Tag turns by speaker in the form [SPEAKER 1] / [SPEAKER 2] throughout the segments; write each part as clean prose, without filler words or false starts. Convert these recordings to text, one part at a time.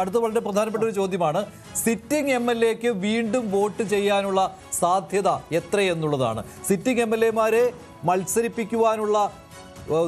[SPEAKER 1] അടുത്ത വളരെ പ്രധാനപ്പെട്ട ഒരു ചോദ്യമാണ്. സിറ്റിംഗ് MLAക്ക് വീണ്ടും വോട്ട് ചെയ്യാനുള്ള സാധ്യത എത്രയെന്നുള്ളതാണ്. സിറ്റിംഗ് MLAമാരെ മത്സരിപ്പിക്കുവാനുള്ള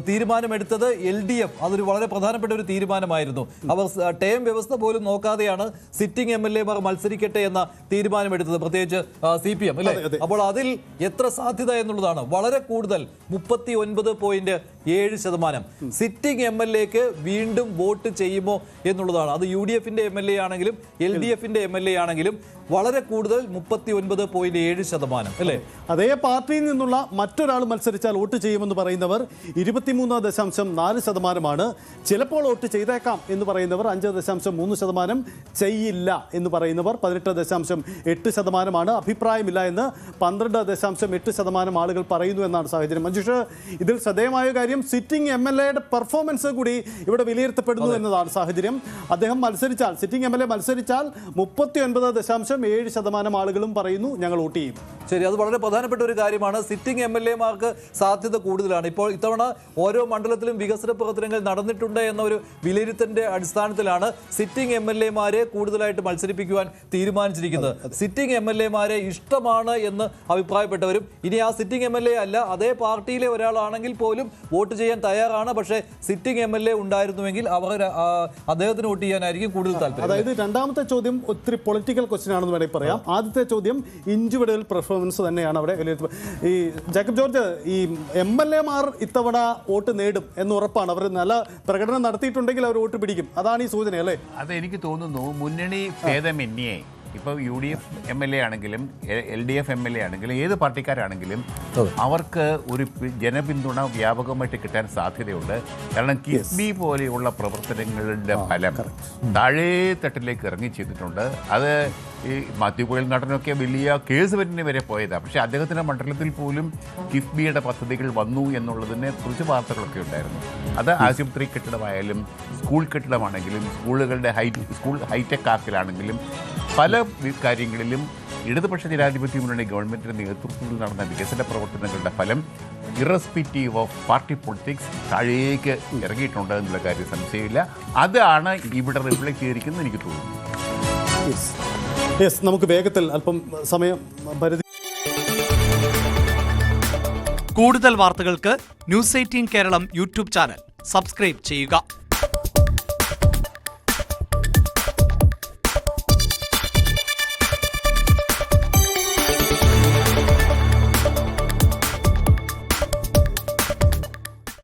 [SPEAKER 1] തീരുമാനമെടുത്തത് LDF. അതൊരു വളരെ പ്രധാനപ്പെട്ട ഒരു തീരുമാനമായിരുന്നു. അവർ ടേം വ്യവസ്ഥ പോലും നോക്കാതെയാണ് സിറ്റിംഗ് MLAമാർ മത്സരിക്കട്ടെ എന്ന തീരുമാനമെടുത്തത്, പ്രത്യേകിച്ച് CPM അല്ലേ. അപ്പോൾ അതിൽ എത്ര സാധ്യത എന്നുള്ളതാണ്. വളരെ കൂടുതൽ 39.7% സിറ്റിംഗ് MLAക്ക് വീണ്ടും വോട്ട് ചെയ്യുമോ എന്നുള്ളതാണ്. അത് UDFന്റെ MLA ആണെങ്കിലും LDFന്റെ MLA ആണെങ്കിലും വളരെ കൂടുതൽ 39.7% അല്ലേ.
[SPEAKER 2] അതേ പാർട്ടിയിൽ നിന്നുള്ള മറ്റൊരാൾ മത്സരിച്ചാൽ വോട്ട് ചെയ്യുമെന്ന് പറയുന്നവർ 23.4%. ചിലപ്പോൾ വോട്ട് ചെയ്തേക്കാം എന്ന് പറയുന്നവർ 5.3%, ചെയ്യില്ല എന്ന് പറയുന്നവർ 18.8%. അഭിപ്രായമില്ല എന്ന് 12.8% ആളുകൾ പറയുന്നു എന്നാണ് സാഹചര്യം. മഞ്ജുഷ്, ഇതിൽ ശ്രദ്ധേയമായ കാര്യം സിറ്റിംഗ് MLAയുടെ പെർഫോമൻസ് കൂടി ഇവിടെ വിലയിരുത്തപ്പെടുന്നു എന്നതാണ് സാഹചര്യം. അദ്ദേഹം മത്സരിച്ചാൽ, സിറ്റിംഗ് MLA മത്സരിച്ചാൽ 39.7% ആളുകളും പറയുന്നു ഞങ്ങൾ വോട്ട് ചെയ്യും.
[SPEAKER 1] ശരി, അത് വളരെ പ്രധാനപ്പെട്ട ഒരു കാര്യമാണ്. സിറ്റിംഗ് MLAമാർക്ക് സാധ്യത കൂടുതലാണ്. ഇപ്പോൾ ഇത്തവണ ഓരോ മണ്ഡലത്തിലും വികസന പ്രവർത്തനങ്ങൾ നടന്നിട്ടുണ്ട് എന്ന ഒരു വിലയിരുത്തലിന്റെ അടിസ്ഥാനത്തിലാണ് സിറ്റിംഗ് MLAമാരെ കൂടുതലായിട്ട് മത്സരിപ്പിക്കുവാൻ തീരുമാനിച്ചിരിക്കുന്നത്. സിറ്റിംഗ് MLAമാരെ ഇഷ്ടമാണ് എന്ന് അഭിപ്രായപ്പെട്ടവരും ഇനി ആ സിറ്റിംഗ് MLA അല്ല അതേ പാർട്ടിയിലെ ഒരാളാണെങ്കിൽ പോലും വോട്ട് ചെയ്യാൻ തയ്യാറാണ്. പക്ഷേ സിറ്റിംഗ് MLA ഉണ്ടായിരുന്നുവെങ്കിൽ അവർ അദ്ദേഹത്തിന് വോട്ട് ചെയ്യാനായിരിക്കും കൂടുതൽ താല്പര്യം.
[SPEAKER 2] അതായത് രണ്ടാമത്തെ ചോദ്യം ഒത്തിരി പൊളിറ്റിക്കൽ ക്വസ്റ്റ്യൻ ആണെന്ന് വേണമെങ്കിൽ പറയാം. ആദ്യത്തെ ചോദ്യം ഇൻഡിവിജ്വൽ പെർഫോമൻസ് തന്നെയാണ് അവിടെ വിലയിരുത്തുന്നത്. ഈ ജേക്കബ് ജോർജ്, ഈ MLAമാർ ഇത്തവണ വോട്ട് നേടും എന്ന് ഉറപ്പാണ്. അവർ നല്ല പ്രകടനം നടത്തിയിട്ടുണ്ടെങ്കിൽ അവർ വോട്ട് പിടിക്കും. അതാണ് ഈ സൂചന അല്ലേ?
[SPEAKER 3] അത് എനിക്ക് തോന്നുന്നു മുന്നണി ഭേദമന്യേ ഇപ്പോൾ UDF MLA ആണെങ്കിലും LDF MLA ആണെങ്കിലും ഏത് പാർട്ടിക്കാരാണെങ്കിലും അവർക്ക് ഒരു ജനപിന്തുണ വ്യാപകമായിട്ട് കിട്ടാൻ സാധ്യതയുണ്ട്. കാരണം കിഫ്ബി പോലെയുള്ള പ്രവർത്തനങ്ങളുടെ ഫലം താഴേ തട്ടിലേക്ക് ഇറങ്ങി ചെയ്തിട്ടുണ്ട്. അത് ഈ മാത്യു കോയൽ നടനൊക്കെ വലിയ കേസ് വരെ പോയതാണ്. പക്ഷേ അദ്ദേഹത്തിൻ്റെ മണ്ഡലത്തിൽ പോലും കിഫ്ബിയുടെ പദ്ധതികൾ വന്നു എന്നുള്ളതിനെ കുറിച്ച് വാർത്തകളൊക്കെ ഉണ്ടായിരുന്നു. അത് ആശുപത്രി കെട്ടിടമായാലും സ്കൂൾ കെട്ടിടമാണെങ്കിലും സ്കൂൾ ഹൈടെക് ആക്കലാണെങ്കിലും പല കാര്യങ്ങളിലും ഇടതുപക്ഷ ജനാധിപത്യ മുന്നണി ഗവൺമെൻറ്റിൻ്റെ നേതൃത്വത്തിൽ നടന്ന വികസന പ്രവർത്തനങ്ങളുടെ ഫലം ഇറസ്പെക്റ്റീവ് ഓഫ് പാർട്ടി പൊളിറ്റിക്സ് താഴേക്ക് ഇറങ്ങിയിട്ടുണ്ട് എന്നുള്ള കാര്യം സംശയമില്ല. അതാണ് ഇവിടെ റിഫ്ലക്ട് ചെയ്തിരിക്കുന്നത് എനിക്ക് തോന്നുന്നു.
[SPEAKER 2] നമുക്ക് വേഗത്തിൽ അല്പം സമയം പരിധി.
[SPEAKER 4] കൂടുതൽ വാർത്തകൾക്ക് News 18 Keralam YouTube channel subscribe ചെയ്യുക.